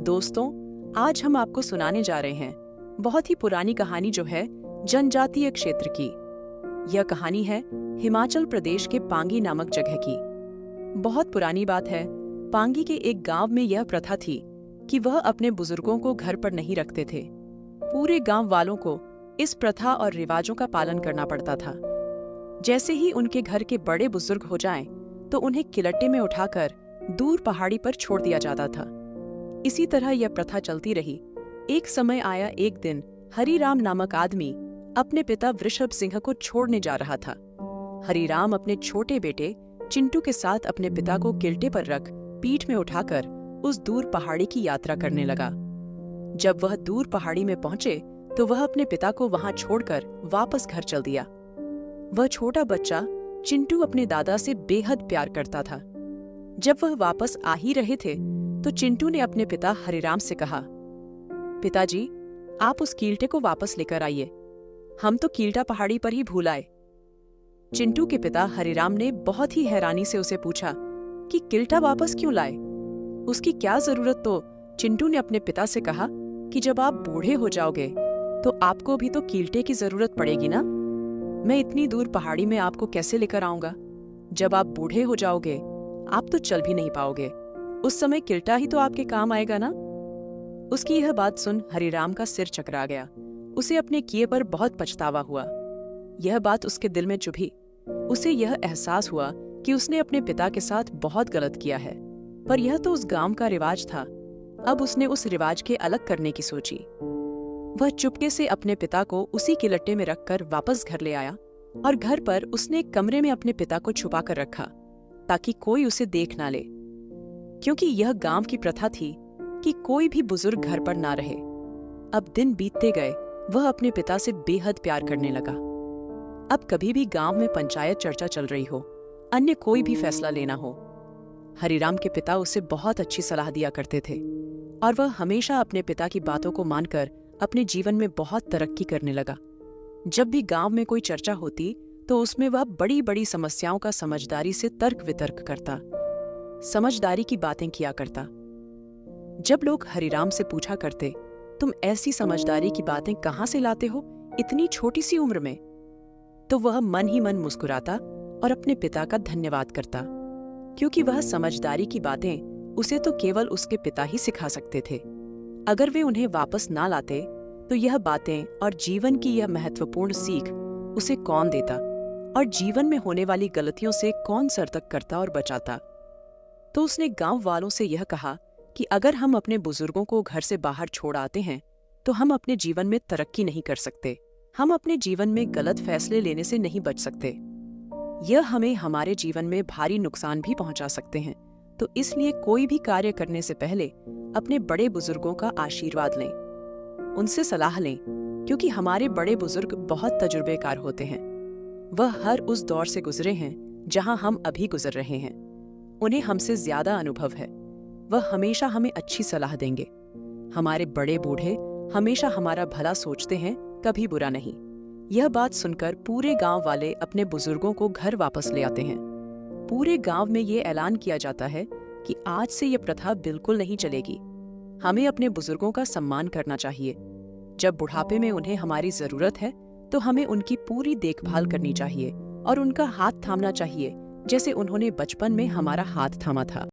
दोस्तों, आज हम आपको सुनाने जा रहे हैं बहुत ही पुरानी कहानी जो है जनजातीय क्षेत्र की। यह कहानी है हिमाचल प्रदेश के पांगी नामक जगह की। बहुत पुरानी बात है। पांगी के एक गांव में यह प्रथा थी कि वह अपने बुजुर्गों को घर पर नहीं रखते थे। पूरे गांव वालों को इस प्रथा और रिवाजों का पालन करना पड़ता था। जैसे ही उनके घर के बड़े बुजुर्ग हो जाएं, तो उन्हें किलट्टे में उठाकर दूर पहाड़ी पर छोड़ दिया जाता था। इसी तरह यह प्रथा चलती रही। एक समय आया, एक दिन हरिराम नामक आदमी अपने पिता वृषभ सिंह को छोड़ने जा रहा था। हरिराम अपने छोटे बेटे चिंटू के साथ अपने पिता को किल्टे पर रख पीठ में उठाकर उस दूर पहाड़ी की यात्रा करने लगा। जब वह दूर पहाड़ी में पहुंचे तो वह अपने पिता को वहां छोड़कर वापस घर चल दिया। वह छोटा बच्चा चिंटू अपने दादा से बेहद प्यार करता था। जब वह वापस आ ही रहे थे तो चिंटू ने अपने पिता हरिराम से कहा, पिताजी, आप उस कील्टे को वापस लेकर आइए। हम तो कील्टा पहाड़ी पर ही भूल आए। चिंटू के पिता हरिराम ने बहुत ही हैरानी से उसे पूछा कि कील्टा वापस क्यों लाए, उसकी क्या जरूरत। तो चिंटू ने अपने पिता से कहा कि जब आप बूढ़े हो जाओगे तो आपको भी तो कील्टे की जरूरत पड़ेगी ना। मैं इतनी दूर पहाड़ी में आपको कैसे लेकर आऊंगा। जब आप बूढ़े हो जाओगे आप तो चल भी नहीं पाओगे। उस समय किल्टा ही तो आपके काम आएगा ना। उसकी यह बात सुन हरिराम का सिर चकरा गया। उसे अपने किए पर बहुत पछतावा हुआ। यह बात उसके दिल में चुभी। उसे यह एहसास हुआ कि उसने अपने पिता के साथ बहुत गलत किया है, पर यह तो उस गांव का रिवाज था। अब उसने उस रिवाज के अलग करने की सोची। वह चुपके से अपने पिता को उसी किलट्टे में रखकर वापस घर ले आया और घर पर उसने एक कमरे में अपने पिता को छुपा कर रखा ताकि कोई उसे देख ना ले, क्योंकि यह गांव की प्रथा थी कि कोई भी बुजुर्ग घर पर ना रहे। अब दिन बीतते गए, वह अपने पिता से बेहद प्यार करने लगा। अब कभी भी गांव में पंचायत चर्चा चल रही हो, अन्य कोई भी फैसला लेना हो, हरिराम के पिता उसे बहुत अच्छी सलाह दिया करते थे और वह हमेशा अपने पिता की बातों को मानकर अपने जीवन में बहुत तरक्की करने लगा। जब भी गांव में कोई चर्चा होती तो उसमें वह बड़ी बड़ी समस्याओं का समझदारी से तर्क वितर्क करता, समझदारी की बातें किया करता। जब लोग हरिराम से पूछा करते, तुम ऐसी समझदारी की बातें कहां से लाते हो इतनी छोटी सी उम्र में, तो वह मन ही मन मुस्कुराता और अपने पिता का धन्यवाद करता, क्योंकि वह समझदारी की बातें उसे तो केवल उसके पिता ही सिखा सकते थे। अगर वे उन्हें वापस ना लाते तो यह बातें और जीवन की यह महत्वपूर्ण सीख उसे कौन देता और जीवन में होने वाली गलतियों से कौन सतर्क करता और बचाता। तो उसने गांव वालों से यह कहा कि अगर हम अपने बुजुर्गों को घर से बाहर छोड़ आते हैं तो हम अपने जीवन में तरक्की नहीं कर सकते। हम अपने जीवन में गलत फैसले लेने से नहीं बच सकते। यह हमें हमारे जीवन में भारी नुकसान भी पहुंचा सकते हैं। तो इसलिए कोई भी कार्य करने से पहले अपने बड़े बुजुर्गों का आशीर्वाद लें, उनसे सलाह लें, क्योंकि हमारे बड़े बुजुर्ग बहुत तजुर्बेकार होते हैं। वह हर उस दौर से गुजरे हैं जहां हम अभी गुजर रहे हैं। उन्हें हमसे ज्यादा अनुभव है। वह हमेशा हमें अच्छी सलाह देंगे। हमारे बड़े बूढ़े हमेशा हमारा भला सोचते हैं, कभी बुरा नहीं। यह बात सुनकर पूरे गांव वाले अपने बुजुर्गों को घर वापस ले आते हैं। पूरे गांव में ये ऐलान किया जाता है कि आज से यह प्रथा बिल्कुल नहीं चलेगी। हमें अपने बुजुर्गों का सम्मान करना चाहिए। जब बुढ़ापे में उन्हें हमारी जरूरत है तो हमें उनकी पूरी देखभाल करनी चाहिए और उनका हाथ थामना चाहिए, जैसे उन्होंने बचपन में हमारा हाथ थामा था।